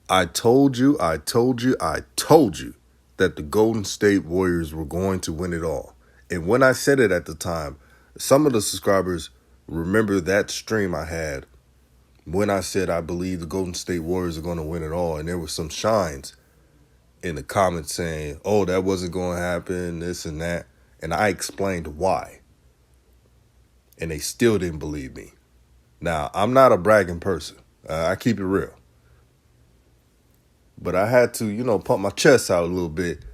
I told you that the Golden State Warriors were going to win it all. And when I said it at the time, some of the subscribers remember that stream I had when I said I believe the Golden State Warriors are going to win it all. And there were some shines in the comments saying, oh, that wasn't going to happen, this and that. And I explained why. And they still didn't believe me. Now, I'm not a bragging person. I keep it real. But I had to, pump my chest out a little bit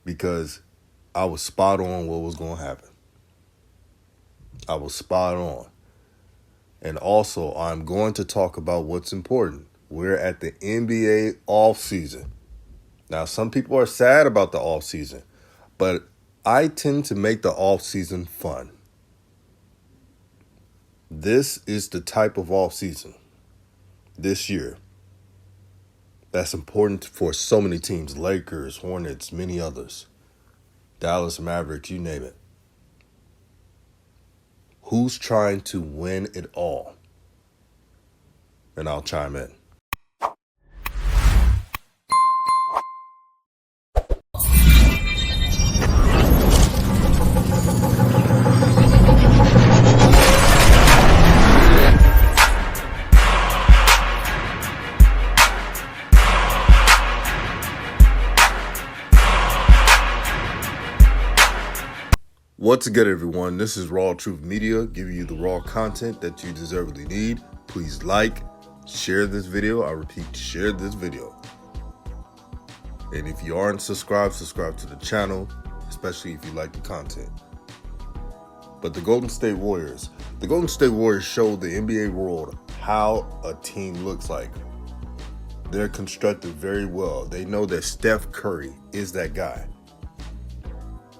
because I was spot on what was going to happen. I was spot on. And also, I'm going to talk about what's important. We're at the NBA offseason. Now, some people are sad about the offseason, but I tend to make the offseason fun. This is the type of offseason this year that's important for so many teams. Lakers, Hornets, many others. Dallas Mavericks, you name it. Who's trying to win it all? And I'll chime in. What's good, everyone? This is RawTruth Media, giving you the raw content that you deservedly need. Please like, share this video. I repeat, share this video. And if you aren't subscribed, subscribe to the channel, especially if you like the content. But the Golden State Warriors showed the NBA world how a team looks like. They're constructed very well. They know that Steph Curry is that guy.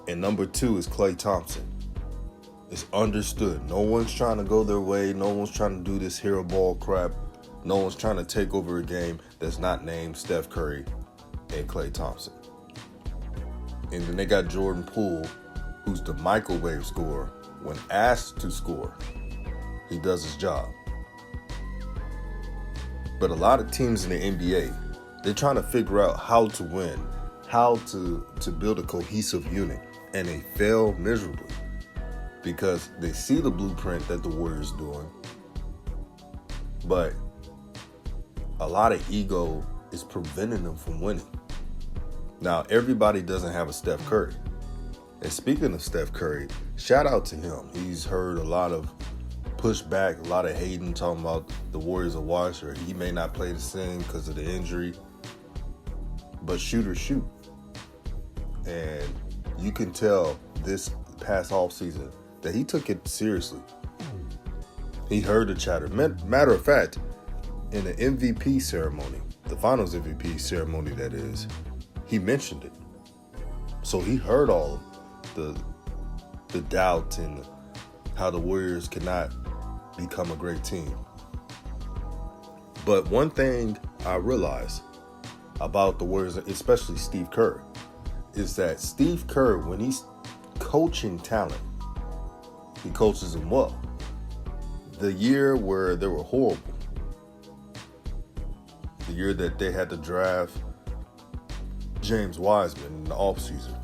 And number 2 is Klay Thompson. It's understood. No one's trying to go their way. No one's trying to do this hero ball crap. No one's trying to take over a game that's not named Steph Curry and Klay Thompson. And then they got Jordan Poole, who's the microwave scorer. When asked to score, he does his job. But a lot of teams in the NBA, they're trying to figure out how to win, how to build a cohesive unit. And they fail miserably because they see the blueprint that the Warriors doing, but a lot of ego is preventing them from winning. Now, everybody doesn't have a Steph Curry. And speaking of Steph Curry, shout out to him. He's heard a lot of pushback, a lot of hating, talking about the Warriors are washed or he may not play the same because of the injury. But shooters shoot. And you can tell this past offseason that he took it seriously. He heard the chatter. Matter of fact, in the MVP ceremony, the finals MVP ceremony that is, he mentioned it. So he heard all of the doubt and how the Warriors cannot become a great team. But one thing I realized about the Warriors, especially Steve Kerr, is that Steve Kerr, when he's coaching talent, he coaches them well. The year where they were horrible, the year that they had to draft James Wiseman in the offseason,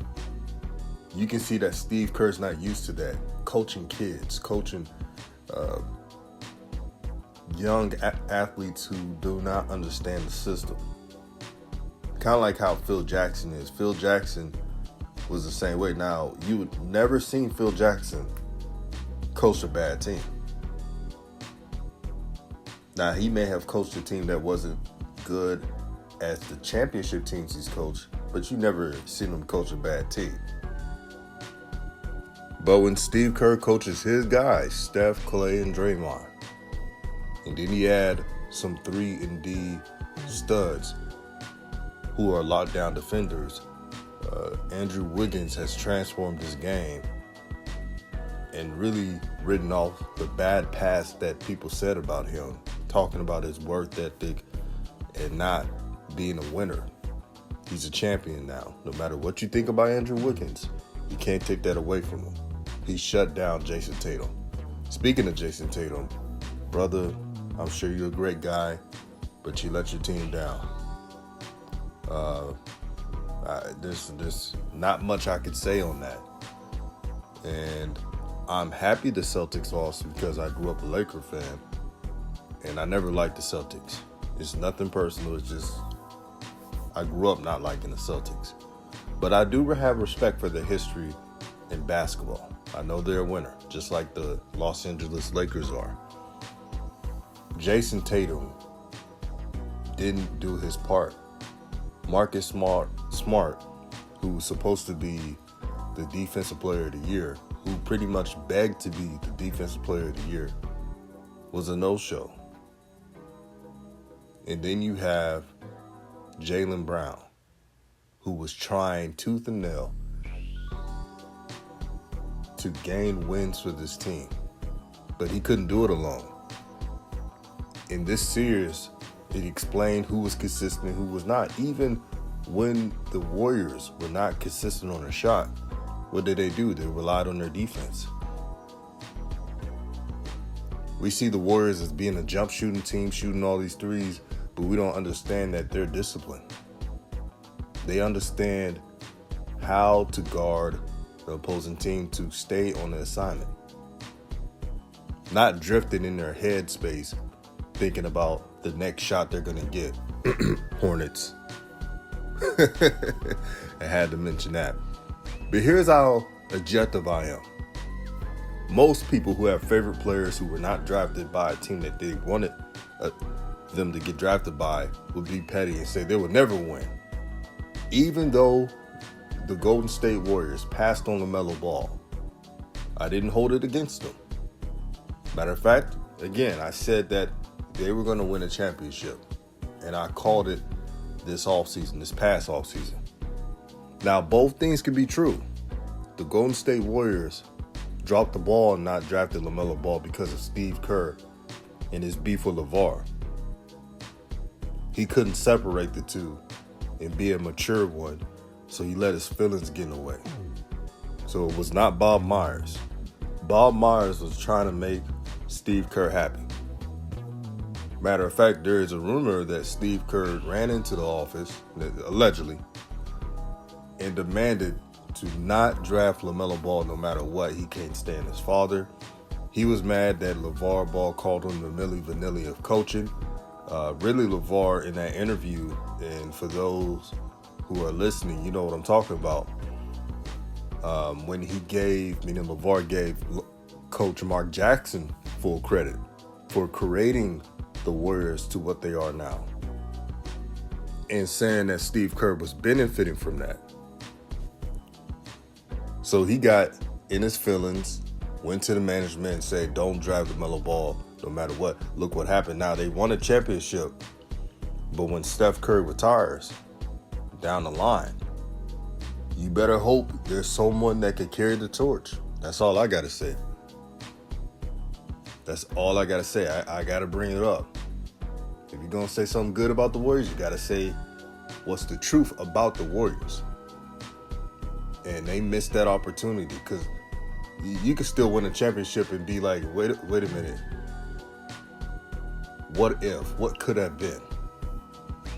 you can see that Steve Kerr's not used to that. Coaching kids, coaching young athletes who do not understand the system. Kind of like how Phil Jackson is. Phil Jackson was the same way. Now, you would never seen Phil Jackson coach a bad team. Now, he may have coached a team that wasn't good as the championship teams he's coached, but you never seen him coach a bad team. But when Steve Kerr coaches his guys, Steph, Klay, and Draymond, and then he add some 3-and-D studs who are lockdown defenders. Andrew Wiggins has transformed his game and really written off the bad past that people said about him, talking about his work ethic and not being a winner. He's a champion now. No matter what you think about Andrew Wiggins, you can't take that away from him. He shut down Jason Tatum. Speaking of Jason Tatum, brother, I'm sure you're a great guy. but you let your team down. There's not much I could say on that. And I'm happy the Celtics lost because I grew up a Laker fan, and I never liked the Celtics. It's nothing personal. It's just I grew up not liking the Celtics. But I do have respect for the history in basketball. I know they're a winner, just like the Los Angeles Lakers are. Jason Tatum didn't do his part. Marcus Smart, who was supposed to be the Defensive Player of the Year, who pretty much begged to be the Defensive Player of the Year, was a no-show. And then you have Jaylen Brown, who was trying tooth and nail to gain wins for this team, but he couldn't do it alone. In this series, it explained who was consistent and who was not. Even when the Warriors were not consistent on their shot, what did they do? They relied on their defense. We see the Warriors as being a jump shooting team, shooting all these threes, but we don't understand that they're disciplined. They understand how to guard the opposing team to stay on the assignment. Not drifting in their head space, thinking about the next shot they're going to get. Hornets. I had to mention that. But here's how objective I am. Most people who have favorite players who were not drafted by a team that they wanted them to get drafted by would be petty and say they would never win. Even though the Golden State Warriors passed on LaMelo Ball, I didn't hold it against them. Matter of fact, again, I said that they were going to win a championship, and I called it this past offseason. Now, both things can be true. The Golden State Warriors dropped the ball and not drafted LaMelo Ball because of Steve Kerr and his beef with LeVar. He couldn't separate the two and be a mature one, so he let his feelings get in the way. So it was not Bob Myers. Bob Myers was trying to make Steve Kerr happy. Matter of fact, there is a rumor that Steve Kerr ran into the office, allegedly, and demanded to not draft LaMelo Ball no matter what. He can't stand his father. He was mad that LeVar Ball called him the Milli Vanilli of coaching. Really, LeVar, in that interview, and for those who are listening, you know what I'm talking about. When LeVar gave Coach Mark Jackson full credit for creating the Warriors to what they are now, and saying that Steve Kerr was benefiting from that. So he got in his feelings, went to the management and said, don't draft LaMelo Ball no matter what. Look what happened. Now they won a championship, but when Steph Curry retires down the line, you better hope there's someone that can carry the torch. That's all I got to say. That's all I got to say. I got to bring it up. If you're going to say something good about the Warriors, you got to say what's the truth about the Warriors. And they missed that opportunity, because you can still win a championship and be like, wait a minute. What if? What could have been?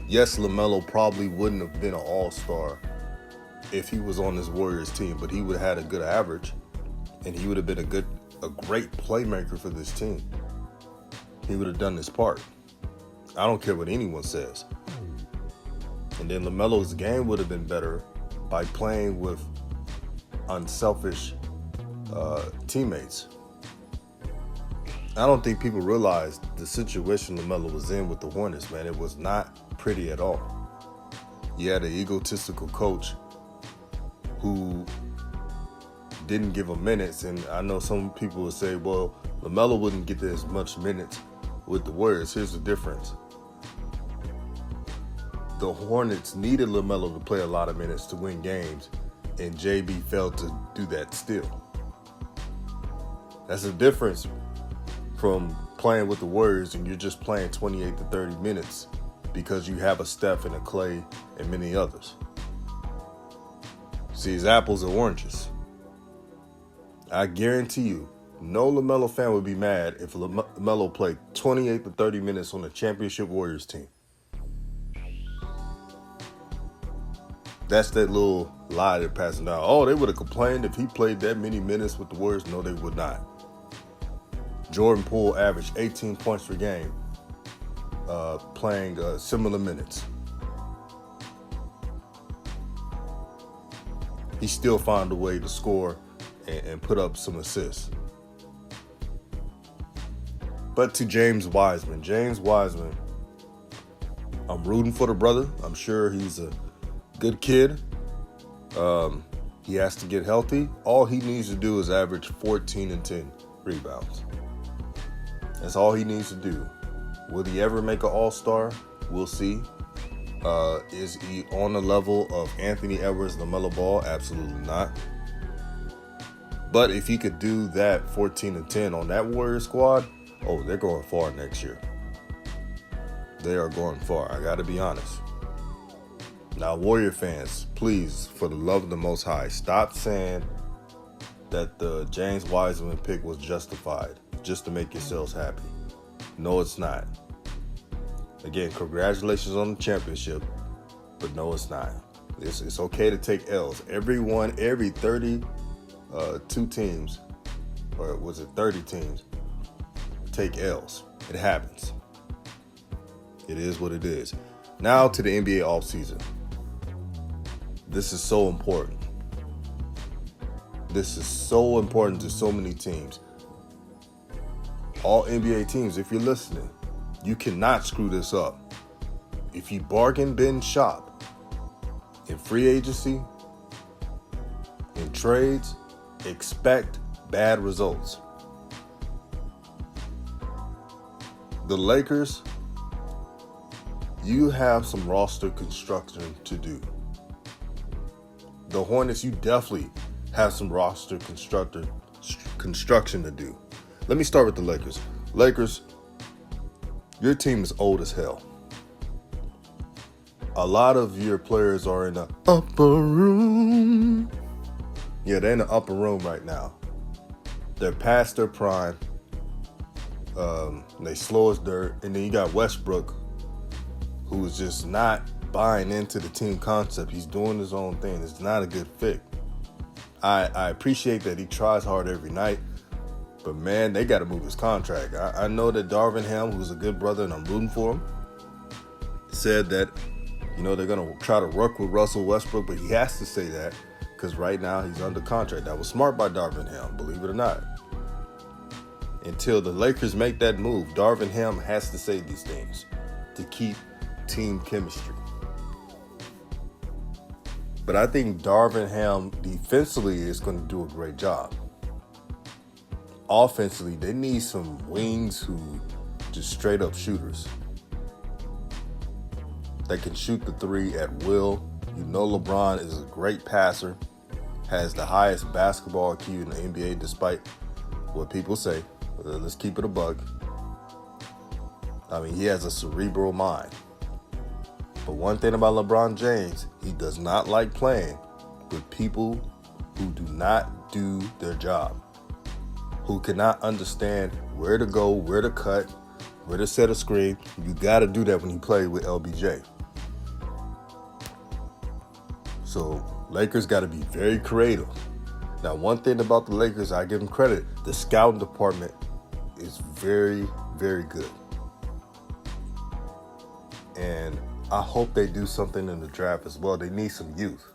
Yes, LaMelo probably wouldn't have been an all-star if he was on this Warriors team, but he would have had a good average, and he would have been a great playmaker for this team. He would have done his part. I don't care what anyone says. And then LaMelo's game would have been better by playing with unselfish teammates. I don't think people realize the situation LaMelo was in with the Hornets, man. It was not pretty at all. You had an egotistical coach who didn't give him minutes, and I know some people would say, well, LaMelo wouldn't get as much minutes with the Warriors. Here's the difference. The Hornets needed LaMelo to play a lot of minutes to win games, and JB failed to do that still. That's the difference from playing with the Warriors and you're just playing 28 to 30 minutes because you have a Steph and a Clay and many others. See, it's apples and oranges. I guarantee you, No LaMelo fan would be mad if LaMelo played 28 to 30 minutes on the championship Warriors team. That's that little lie they're passing down. Oh, they would have complained if he played that many minutes with the Warriors. No, they would not. Jordan Poole averaged 18 points per game playing similar minutes. He still found a way to score and put up some assists. But to James Wiseman, I'm rooting for the brother. I'm sure he's a good kid. He has to get healthy. All he needs to do is average 14 and 10 rebounds. That's all he needs to do. Will he ever make an all-star? We'll see. Is he on the level of Anthony Edwards, LaMelo Ball? Absolutely not. But if he could do that 14 and 10 on that Warriors squad, oh, they're going far next year. They are going far. I got to be honest. Now, Warrior fans, please, for the love of the Most High, stop saying that the James Wiseman pick was justified just to make yourselves happy. No, it's not. Again, congratulations on the championship, but no, it's not. It's okay to take L's. Every 32 teams, or was it 30 teams, take L's. It happens. It is what it is. Now to the NBA offseason. This is so important. This is so important to so many teams. All NBA teams, if you're listening, you cannot screw this up. If you bargain, bin, shop in free agency, in trades, expect bad results. The Lakers, you have some roster construction to do. The Hornets, you definitely have some roster construction to do. Let me start with the Lakers. Lakers, your team is old as hell. A lot of your players are in the upper room. Yeah, they're in the upper room right now. They're past their prime. They slow as dirt. And then you got Westbrook, who is just not buying into the team concept. He's doing his own thing. It's not a good fit. I appreciate that he tries hard every night. But, man, they got to move his contract. I know that Darvin Ham, who's a good brother, and I'm rooting for him, said that, they're going to try to work with Russell Westbrook, but he has to say that because right now he's under contract. That was smart by Darvin Ham, believe it or not. Until the Lakers make that move, Darvin Ham has to say these things to keep team chemistry. But I think Darvin Ham defensively is going to do a great job. Offensively, they need some wings who just straight up shooters. They can shoot the three at will. LeBron is a great passer, has the highest basketball IQ in the NBA despite what people say. Let's keep it a buck. He has a cerebral mind. But one thing about LeBron James, he does not like playing with people who do not do their job, who cannot understand where to go, where to cut, where to set a screen. You got to do that when you play with LBJ. So Lakers got to be very creative. Now, one thing about the Lakers, I give them credit. The scouting department is very, very good. And I hope they do something in the draft as well. They need some youth.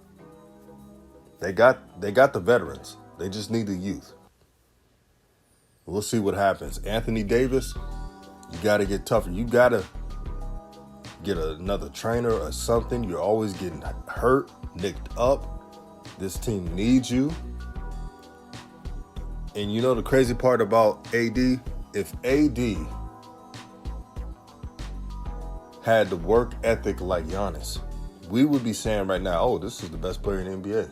They got the veterans. They just need the youth. We'll see what happens. Anthony Davis, you got to get tougher. You got to get another trainer or something. You're always getting hurt, nicked up. This team needs you. And the crazy part about AD, if AD had the work ethic like Giannis, we would be saying right now, oh, this is the best player in the NBA.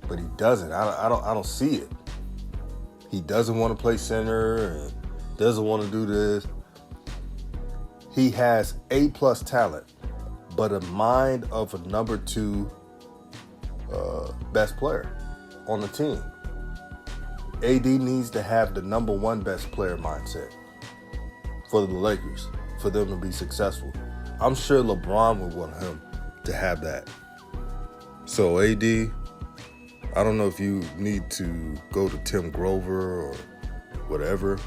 But he doesn't. I don't see it. He doesn't want to play center and doesn't want to do this. He has A+ talent, but a mind of a number 2 best player on the team. AD needs to have the number one best player mindset for the Lakers, for them to be successful. I'm sure LeBron would want him to have that. So AD, I don't know if you need to go to Tim Grover or whatever,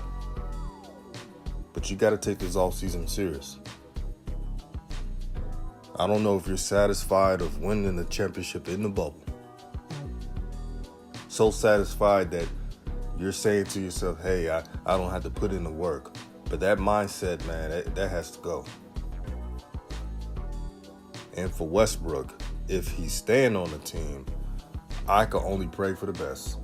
but you got to take this offseason serious. I don't know if you're satisfied of winning the championship in the bubble. So satisfied that you're saying to yourself, hey, I don't have to put in the work. But that mindset, man, that has to go. And for Westbrook, if he's staying on the team, I can only pray for the best.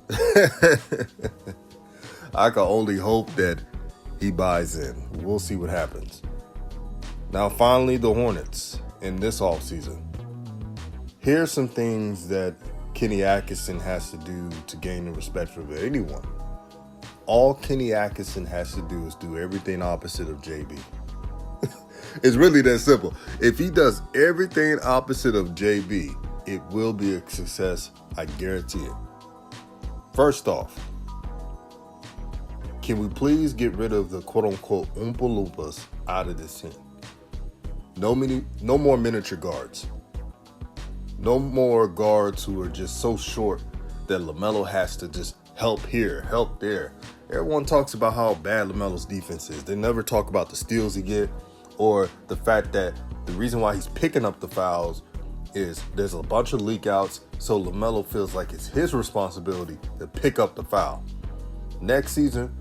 I can only hope that he buys in. We'll see what happens. Now, finally, the Hornets in this offseason. Here's some things that Kenny Atkinson has to do to gain the respect of anyone. All Kenny Atkinson has to do is do everything opposite of JB. It's really that simple. If he does everything opposite of JB, it will be a success. I guarantee it. First off, can we please get rid of the quote-unquote Oompa Loompas out of this team? No more miniature guards. No more guards who are just so short that LaMelo has to just help here, help there. Everyone talks about how bad LaMelo's defense is. They never talk about the steals he get or the fact that the reason why he's picking up the fouls is there's a bunch of leak outs, so LaMelo feels like it's his responsibility to pick up the foul. Next season,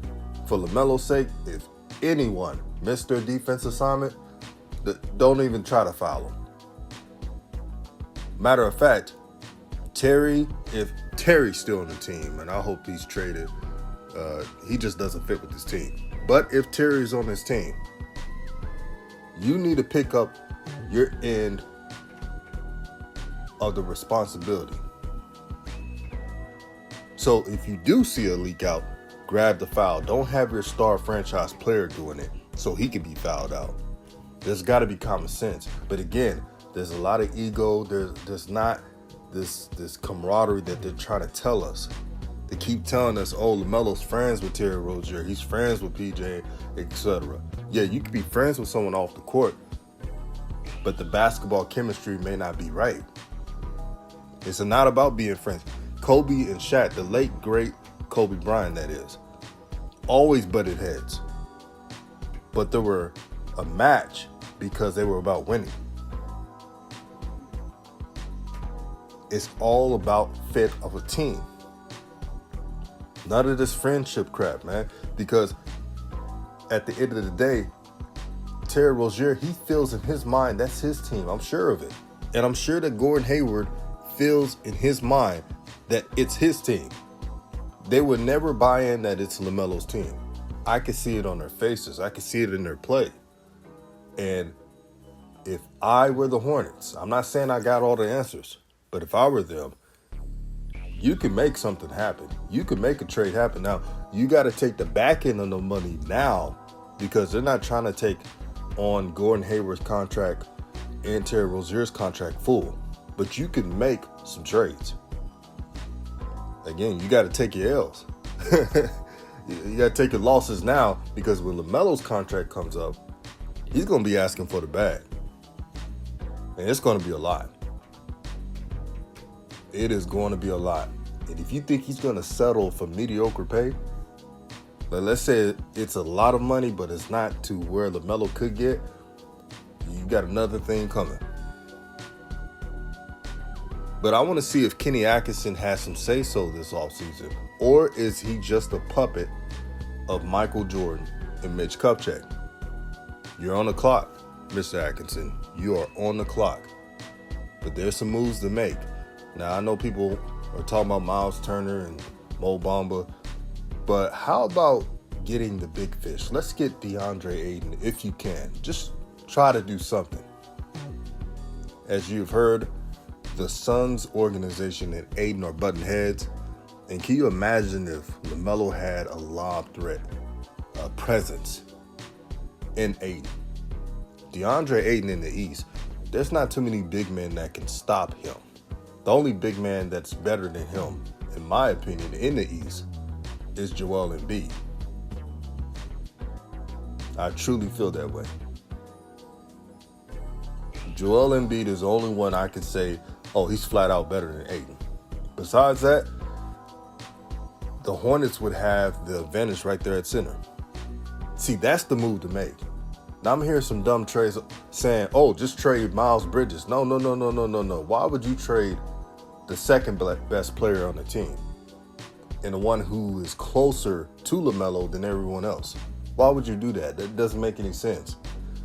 for LaMelo's sake, if anyone missed their defense assignment, don't even try to foul him. Matter of fact, if Terry's still on the team, and I hope he's traded, he just doesn't fit with this team. But if Terry's on this team, you need to pick up your end of the responsibility. So if you do see a leak out, grab the foul. Don't have your star franchise player doing it so he can be fouled out. There's got to be common sense. But again, there's a lot of ego. There's not this camaraderie that they're trying to tell us. They keep telling us, oh, LaMelo's friends with Terry Rozier. He's friends with PJ, etc. Yeah, you could be friends with someone off the court, but the basketball chemistry may not be right. It's not about being friends. Kobe and Shaq, the late, great Kobe Bryant, that is, always butted heads. But there were a match because they were about winning. It's all about fit of a team. None of this friendship crap, man. Because at the end of the day, Terry Rozier, he feels in his mind that's his team. I'm sure of it. And I'm sure that Gordon Hayward feels in his mind that it's his team. They would never buy in that it's LaMelo's team. I can see it on their faces. I can see it in their play. And if I were the Hornets, I'm not saying I got all the answers, but if I were them, you can make something happen. You can make a trade happen. Now, you got to take the back end of the money now because they're not trying to take on Gordon Hayward's contract and Terry Rozier's contract full. But you can make some trades. Again, you got to take your L's. You got to take your losses now because when LaMelo's contract comes up, he's going to be asking for the bag. And it's going to be a lot. It is going to be a lot. And if you think he's going to settle for mediocre pay, let's say it's a lot of money, but it's not to where LaMelo could get, you got another thing coming. But I want to see if Kenny Atkinson has some say-so this offseason, or is he just a puppet of Michael Jordan and Mitch Kupchak? You're on the clock, Mr. Atkinson. You are on the clock. But there's some moves to make. Now, I know people are talking about Miles Turner and Mo Bamba, but how about getting the big fish? Let's get DeAndre Ayton if you can. Just try to do something. As you've heard, the Suns organization and Ayton are button heads. And can you imagine if LaMelo had a lob threat, a presence in Ayton? DeAndre Ayton in the East, there's not too many big men that can stop him. The only big man that's better than him, in my opinion, in the East is Joel Embiid. I truly feel that way. Joel Embiid is the only one I could say, oh, he's flat out better than Ayton. Besides that, the Hornets would have the advantage right there at center. See, that's the move to make. Now I'm hearing some dumb trades saying, oh, just trade Miles Bridges. No. Why would you trade the second best player on the team and the one who is closer to LaMelo than everyone else? Why would you do that? That doesn't make any sense.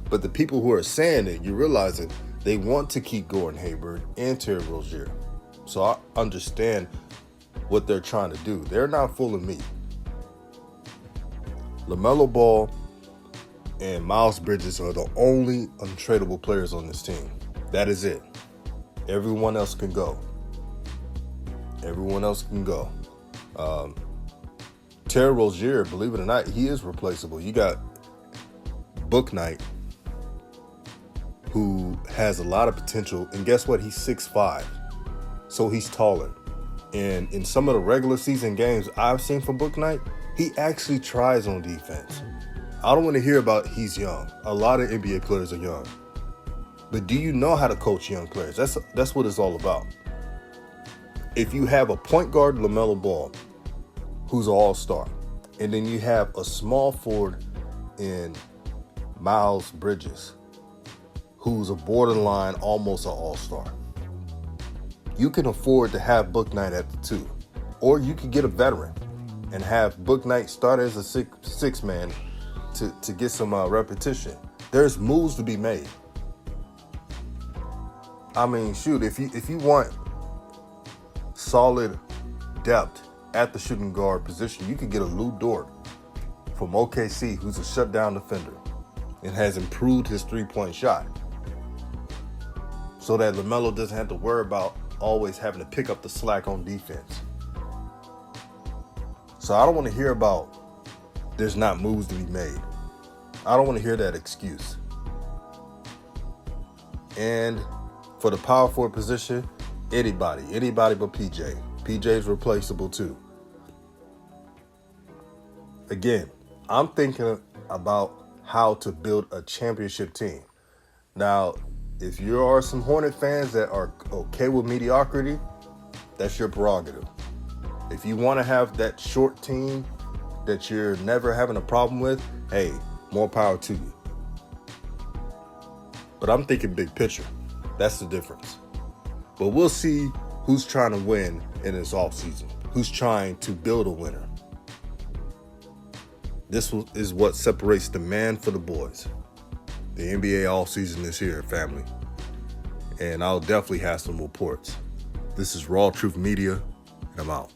But the people who are saying it, you realize that they want to keep Gordon Hayward and Terry Rozier. So I understand what they're trying to do. They're not fooling me. LaMelo Ball and Miles Bridges are the only untradeable players on this team. That is it. Everyone else can go. Terry Rozier, believe it or not, he is replaceable. You got Book Knight, who has a lot of potential, and guess what? He's 6'5", so he's taller. And in some of the regular season games I've seen from Book Knight, he actually tries on defense. I don't want to hear about he's young. A lot of NBA players are young. But do you know how to coach young players? That's what it's all about. If you have a point guard, LaMelo Ball, who's an all-star, and then you have a small forward in Miles Bridges, who's a borderline almost an all-star, you can afford to have Book Knight at the 2. Or you could get a veteran and have Book Knight start as a six man to get some repetition. There's moves to be made. I mean, shoot, if you want solid depth at the shooting guard position, you could get a Lou Dort from OKC, who's a shutdown defender and has improved his three-point shot, so that LaMelo doesn't have to worry about always having to pick up the slack on defense. So I don't want to hear about there's not moves to be made. I don't want to hear that excuse. And for the power forward position, anybody but PJ. PJ's replaceable too. Again, I'm thinking about how to build a championship team. Now, if you are some Hornet fans that are okay with mediocrity, that's your prerogative. If you want to have that short team that you're never having a problem with, hey, more power to you. But I'm thinking big picture. That's the difference. But we'll see who's trying to win in this offseason, who's trying to build a winner. This is what separates the man for the boys. The NBA offseason is here, family. And I'll definitely have some reports. This is RawTruth Media, and I'm out.